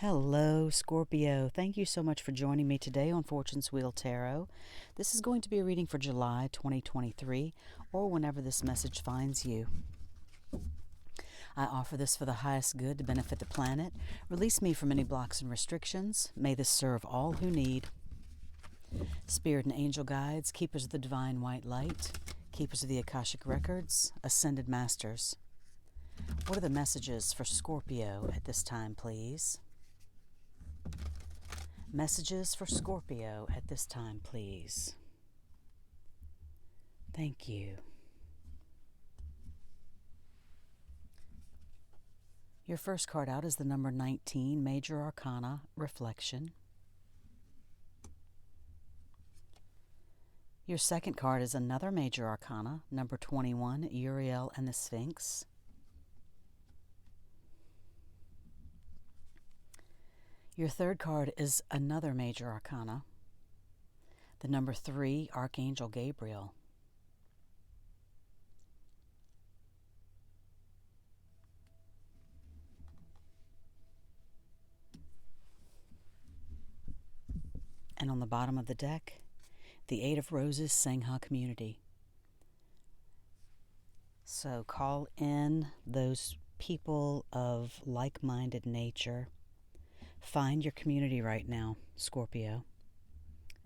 Hello, Scorpio. Thank you so much for joining me today on Fortune's Wheel Tarot. This is going to be a reading for July 2023, or whenever this message finds you. I offer this for the highest good to benefit the planet. Release me from any blocks and restrictions. May this serve all who need. Spirit and angel guides, keepers of the divine white light, keepers of the Akashic records, ascended masters. What are the messages for Scorpio at this time, please? Messages for Scorpio at this time, please. Thank you. Your first card out is the number 19, Major Arcana, Reflection. Your second card is another Major Arcana, number 21, Uriel and the Sphinx. Your third card is another Major Arcana, the number 3, Archangel Gabriel. And on the bottom of the deck, the 8 of Roses, Sangha Community. So call in those people of like-minded nature. Find your community right now, Scorpio.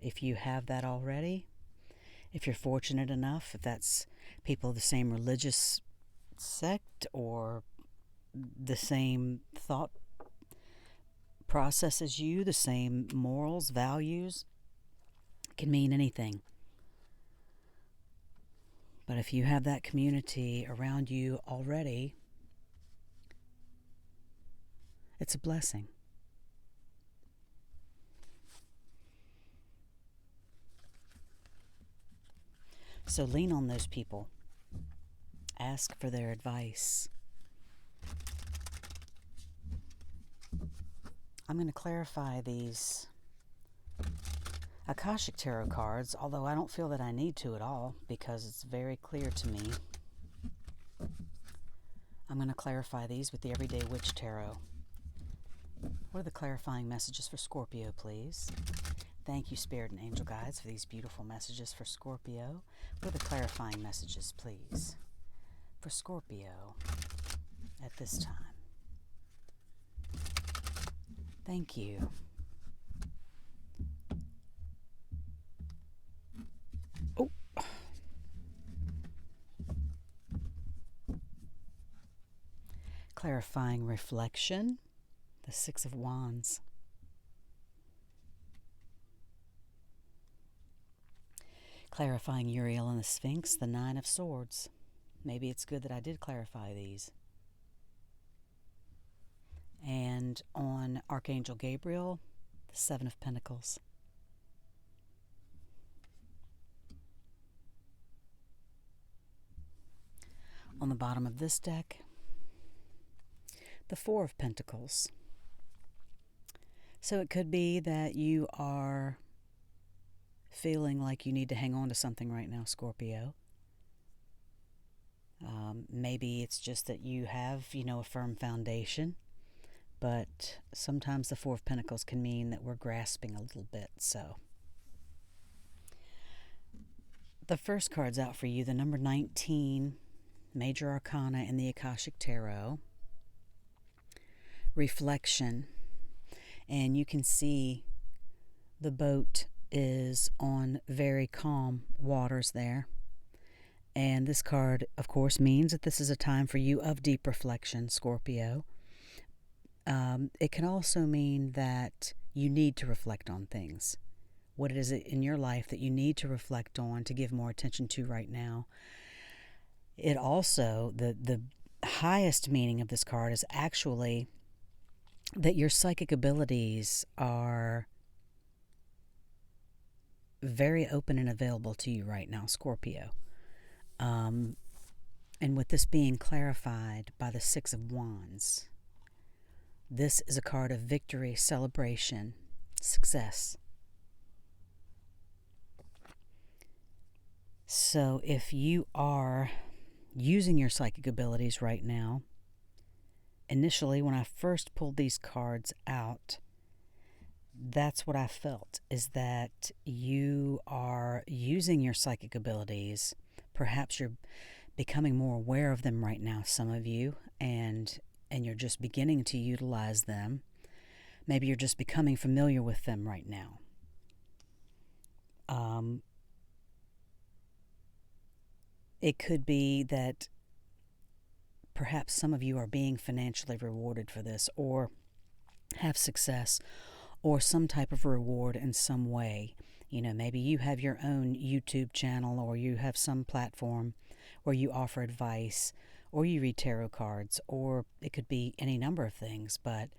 If you have that already, if you're fortunate enough, if that's people of the same religious sect or the same thought process as you, the same morals, values, it can mean anything. But if you have that community around you already, it's a blessing. So lean on those people. Ask for their advice. I'm going to clarify these Akashic Tarot cards, although I don't feel that I need to at all because it's very clear to me. I'm going to clarify these with the Everyday Witch Tarot. What are the clarifying messages for Scorpio, please? Thank you, Spirit and Angel Guides, for these beautiful messages for Scorpio. What are the clarifying messages, please, for Scorpio at this time? Thank you. Oh. Clarifying reflection, the 6 of Wands. Clarifying Uriel and the Sphinx, the 9 of Swords. Maybe it's good that I did clarify these. And on Archangel Gabriel, the 7 of Pentacles. On the bottom of this deck, the 4 of Pentacles. So it could be that you are feeling like you need to hang on to something right now, Scorpio. Maybe it's just that you have, a firm foundation. But sometimes the 4 of Pentacles can mean that we're grasping a little bit, so. The first card's out for you, the number 19, Major Arcana in the Akashic Tarot. Reflection. And you can see the boat is on very calm waters there. And this card, of course, means that this is a time for you of deep reflection, Scorpio. It can also mean that you need to reflect on things. What it is in your life that you need to reflect on, to give more attention to right now. It also, the highest meaning of this card is actually that your psychic abilities are very open and available to you right now, Scorpio. And with this being clarified by the 6 of Wands, this is a card of victory, celebration, success. So if you are using your psychic abilities right now, initially, when I first pulled these cards out, that's what I felt, is that you are using your psychic abilities. Perhaps you're becoming more aware of them right now, some of you, and you're just beginning to utilize them. Maybe you're just becoming familiar with them right now. It could be that perhaps some of you are being financially rewarded for this, or have success, or some type of reward in some way. You know, maybe you have your own YouTube channel, or you have some platform where you offer advice, or you read tarot cards, or it could be any number of things. But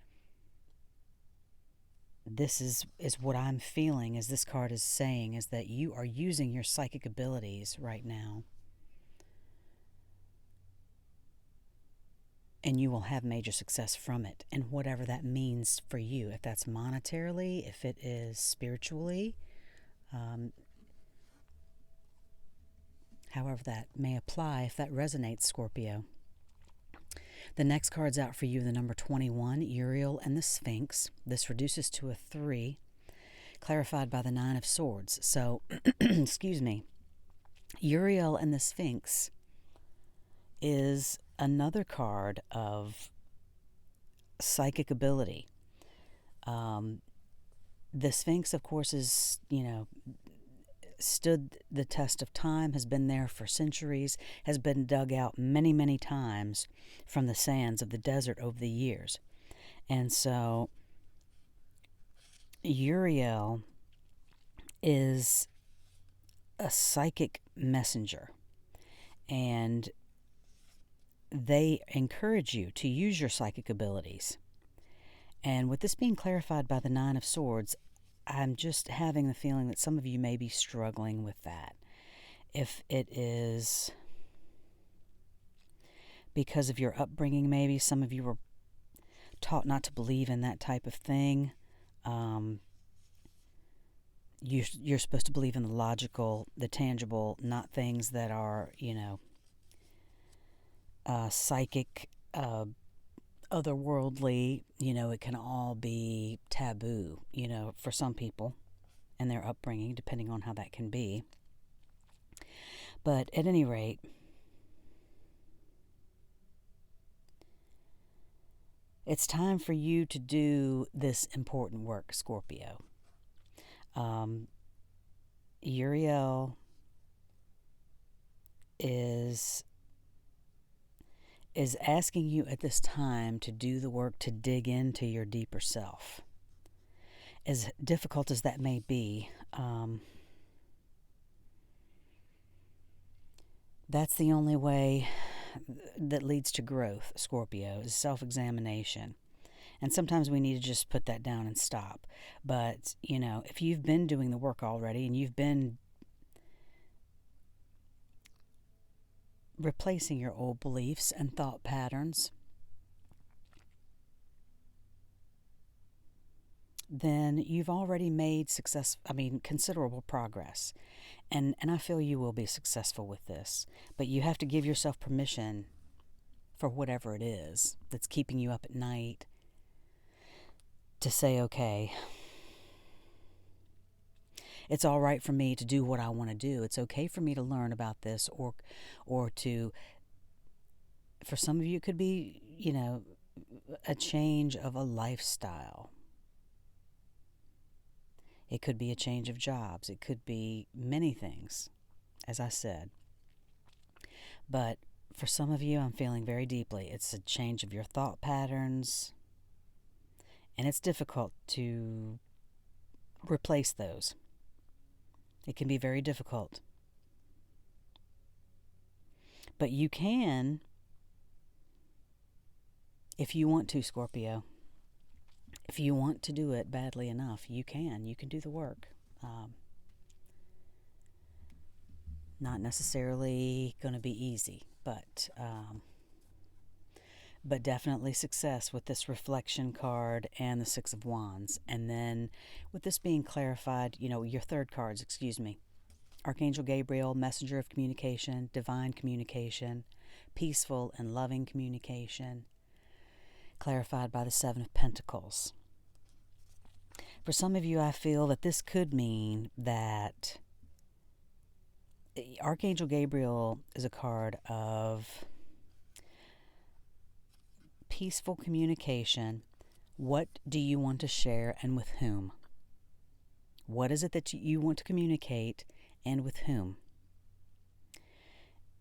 this is what I'm feeling, as this card is saying, is that you are using your psychic abilities right now. And you will have major success from it, and whatever that means for you, if that's monetarily, if it is spiritually, however that may apply, if that resonates, Scorpio. The next card's out for you, the number 21, Uriel and the Sphinx. This reduces to a 3, clarified by the 9 of Swords. So, excuse me, Uriel and the Sphinx is another card of psychic ability. The Sphinx, of course, is, stood the test of time, has been there for centuries, has been dug out many, many times from the sands of the desert over the years. And so Uriel is a psychic messenger, and they encourage you to use your psychic abilities. And with this being clarified by the 9 of Swords, I'm just having the feeling that some of you may be struggling with that. If it is because of your upbringing, maybe some of you were taught not to believe in that type of thing. You're supposed to believe in the logical, the tangible, not things that are, psychic, otherworldly. It can all be taboo, for some people and their upbringing, depending on how that can be. But at any rate, it's time for you to do this important work, Scorpio. Uriel is asking you at this time to do the work to dig into your deeper self. As difficult as that may be, that's the only way that leads to growth, Scorpio, is self-examination. And sometimes we need to just put that down and stop. But, if you've been doing the work already, and you've been replacing your old beliefs and thought patterns, then you've already made considerable progress. And I feel you will be successful with this. But you have to give yourself permission for whatever it is that's keeping you up at night, to say, okay, it's all right for me to do what I want to do. It's okay for me to learn about this, or to, for some of you, it could be, a change of a lifestyle. It could be a change of jobs. It could be many things, as I said. But for some of you, I'm feeling very deeply, it's a change of your thought patterns, and it's difficult to replace those. It can be very difficult. But you can, if you want to, Scorpio. If you want to do it badly enough, you can. You can do the work. Not necessarily going to be easy, but definitely success with this reflection card and the 6 of Wands. And then with this being clarified, your third cards, Archangel Gabriel, messenger of communication, divine communication, peaceful and loving communication. clarified by the Seven of Pentacles. For some of you, I feel that this could mean that Archangel Gabriel is a card of peaceful communication. What do you want to share and with whom? What is it that you want to communicate and with whom?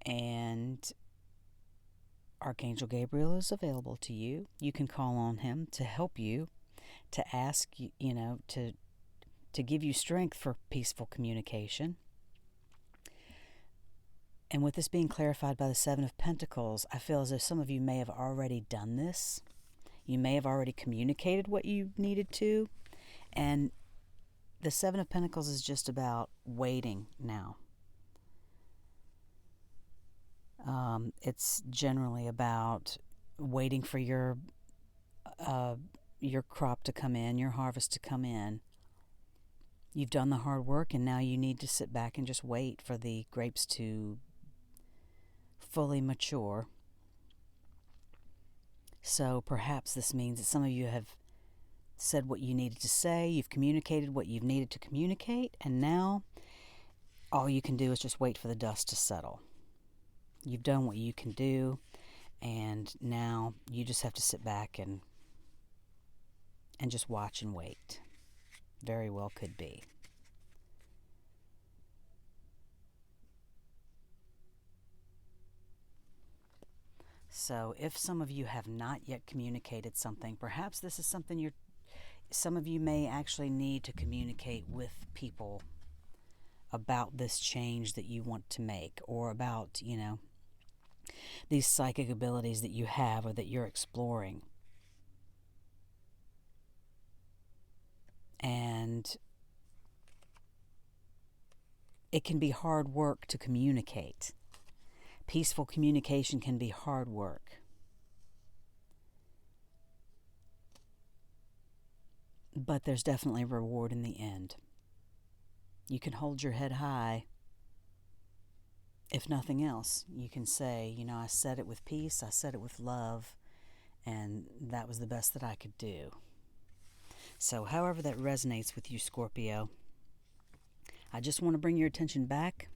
And Archangel Gabriel is available to you. You can call on him to help you, to ask, to give you strength for peaceful communication. And with this being clarified by the Seven of Pentacles, I feel as though some of you may have already done this. You may have already communicated what you needed to. And the Seven of Pentacles is just about waiting now. It's generally about waiting for your crop to come in, your harvest to come in. You've done the hard work, and now you need to sit back and just wait for the grapes to fully mature. So perhaps this means that some of you have said what you needed to say, you've communicated what you've needed to communicate, and now all you can do is just wait for the dust to settle. You've done what you can do, and now you just have to sit back and just watch and wait. Very well could be. So if some of you have not yet communicated something, perhaps this is something some of you may actually need to communicate with people about this change that you want to make, or about, these psychic abilities that you have or that you're exploring. And it can be hard work to communicate. Peaceful communication can be hard work. But there's definitely reward in the end. You can hold your head high. If nothing else, you can say, I said it with peace, I said it with love, and that was the best that I could do. So however that resonates with you, Scorpio, I just want to bring your attention back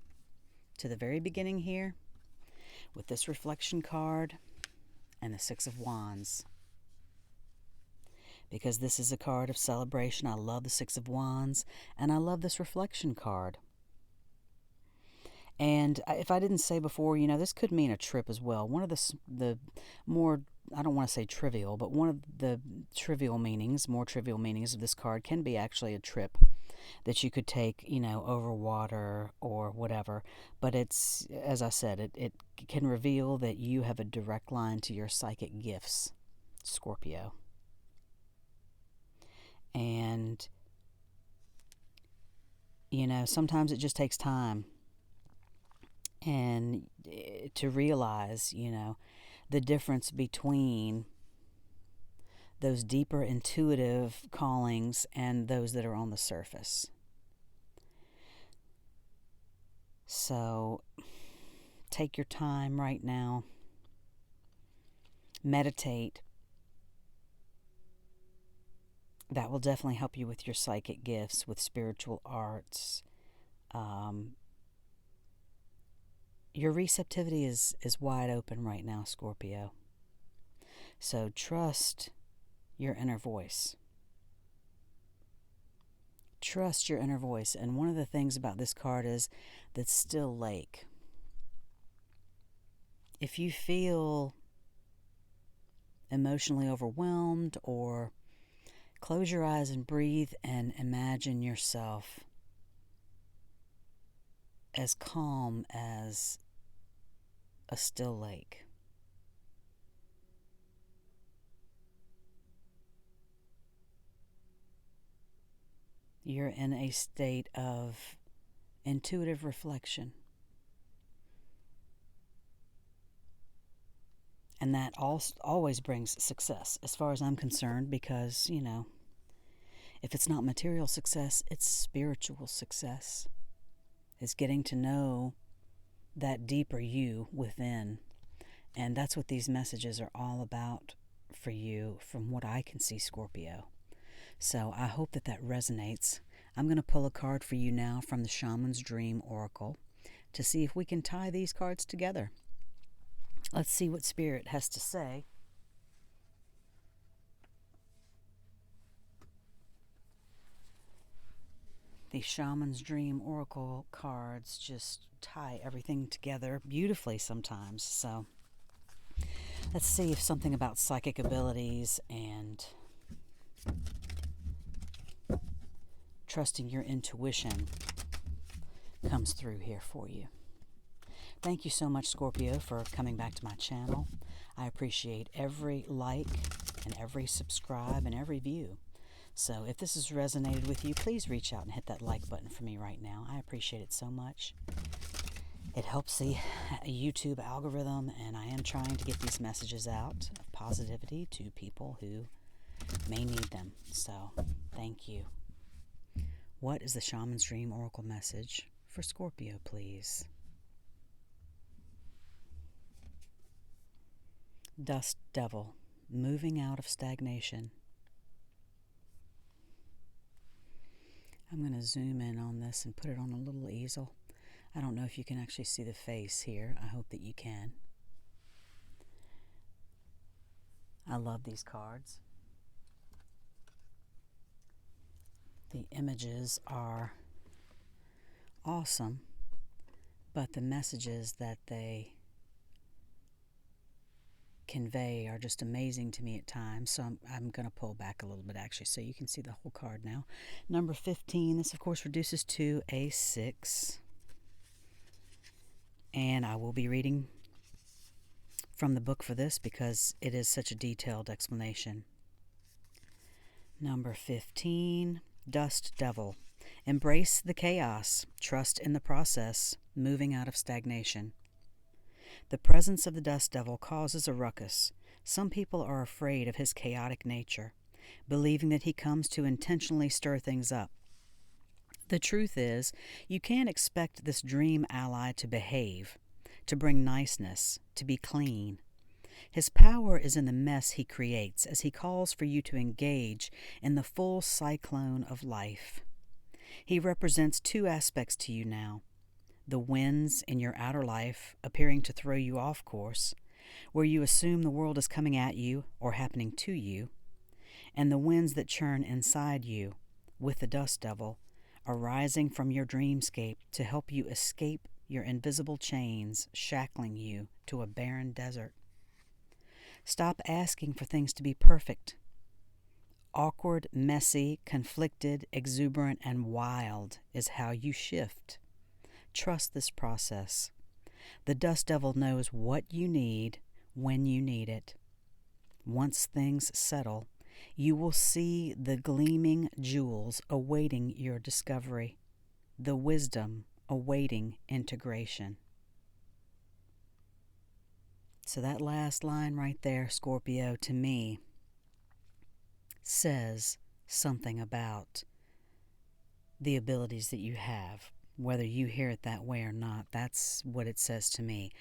to the very beginning here with this reflection card and the Six of Wands. Because this is a card of celebration. I love the Six of Wands, and I love this reflection card. And if I didn't say before, this could mean a trip as well. One of the more, I don't want to say trivial, but one of the more trivial meanings of this card can be actually a trip that you could take, over water or whatever. But it's, as I said, it can reveal that you have a direct line to your psychic gifts, Scorpio. And, sometimes it just takes time. And to realize, the difference between those deeper intuitive callings and those that are on the surface. So take your time right now. Meditate. That will definitely help you with your psychic gifts, with spiritual arts. Your receptivity is wide open right now, Scorpio. So trust your inner voice. Trust your inner voice. And one of the things about this card is that still lake. If you feel emotionally overwhelmed, or close your eyes and breathe and imagine yourself as calm as a still lake. You're in a state of intuitive reflection. And that always brings success, as far as I'm concerned, because, if it's not material success, it's spiritual success. It's getting to know that deeper you within. And that's what these messages are all about for you from what I can see, Scorpio. So I hope that that resonates. I'm going to pull a card for you now from the Shaman's Dream Oracle to see if we can tie these cards together. Let's see what Spirit has to say. The Shaman's Dream Oracle cards just tie everything together beautifully sometimes. So let's see if something about psychic abilities and trusting your intuition comes through here for you. Thank you so much, Scorpio, for coming back to my channel. I appreciate every like and every subscribe and every view. So if this has resonated with you, please reach out and hit that like button for me right now. I appreciate it so much. It helps the YouTube algorithm, and I am trying to get these messages out of positivity to people who may need them. So thank you. What is the Shaman's Dream Oracle message for Scorpio, please? Dust Devil, moving out of stagnation. I'm going to zoom in on this and put it on a little easel. I don't know if you can actually see the face here. I hope that you can. I love these cards. The images are awesome, but the messages that they convey are just amazing to me at times. So I'm going to pull back a little bit actually so you can see the whole card now. Number 15, this of course reduces to a 6. And I will be reading from the book for this because it is such a detailed explanation. Number 15, Dust Devil. Embrace the chaos. Trust in the process. Moving out of stagnation. The presence of the Dust Devil causes a ruckus. Some people are afraid of his chaotic nature, believing that he comes to intentionally stir things up. The truth is, you can't expect this dream ally to behave, to bring niceness, to be clean. His power is in the mess he creates as he calls for you to engage in the full cyclone of life. He represents two aspects to you now. The winds in your outer life appearing to throw you off course, where you assume the world is coming at you or happening to you, and the winds that churn inside you, with the Dust Devil, arising from your dreamscape to help you escape your invisible chains shackling you to a barren desert. Stop asking for things to be perfect. Awkward, messy, conflicted, exuberant, and wild is how you shift. Trust this process. The Dust Devil knows what you need when you need it. Once things settle, you will see the gleaming jewels awaiting your discovery, the wisdom awaiting integration. So that last line right there, Scorpio, to me, says something about the abilities that you have. Whether you hear it that way or not, that's what it says to me.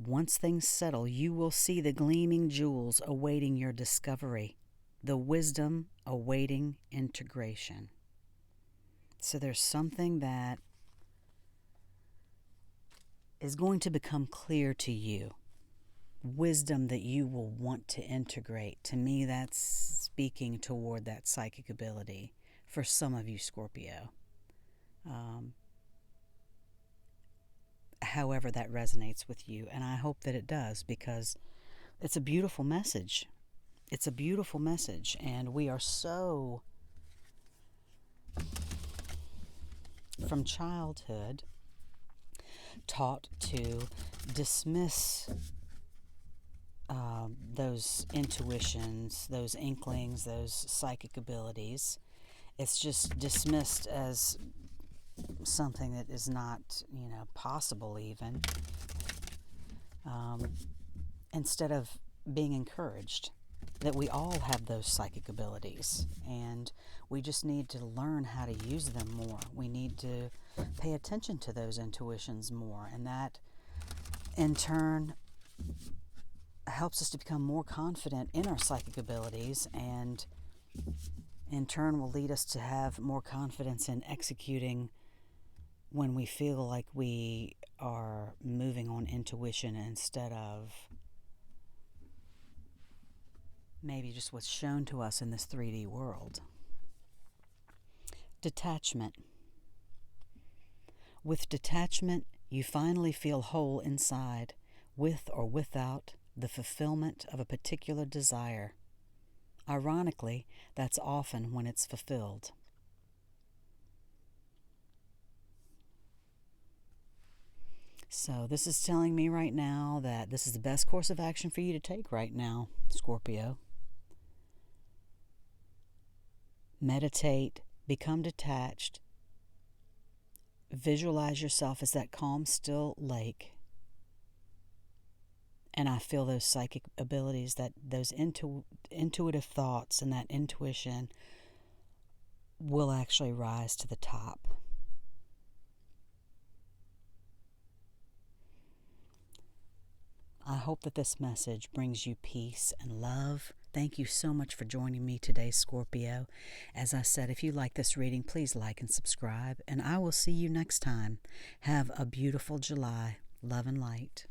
Once things settle, you will see the gleaming jewels awaiting your discovery, the wisdom awaiting integration. So there's something that is going to become clear to you, wisdom that you will want to integrate. To me, that's speaking toward that psychic ability for some of you, Scorpio. However that resonates with you, and I hope that it does, because it's a beautiful message. It's a beautiful message, and we are so, from childhood, taught to dismiss those intuitions, those inklings, those psychic abilities. It's just dismissed as something that is not, possible even, instead of being encouraged that we all have those psychic abilities, and we just need to learn how to use them more. We need to pay attention to those intuitions more, and that in turn helps us to become more confident in our psychic abilities, and in turn will lead us to have more confidence in executing when we feel like we are moving on intuition instead of maybe just what's shown to us in this 3D world. Detachment. With detachment, you finally feel whole inside, with or without the fulfillment of a particular desire. Ironically, that's often when it's fulfilled. So this is telling me right now that this is the best course of action for you to take right now, Scorpio. Meditate, become detached, visualize yourself as that calm, still lake. And I feel those psychic abilities, that those intuitive thoughts and that intuition will actually rise to the top. I hope that this message brings you peace and love. Thank you so much for joining me today, Scorpio. As I said, if you like this reading, please like and subscribe, and I will see you next time. Have a beautiful July. Love and light.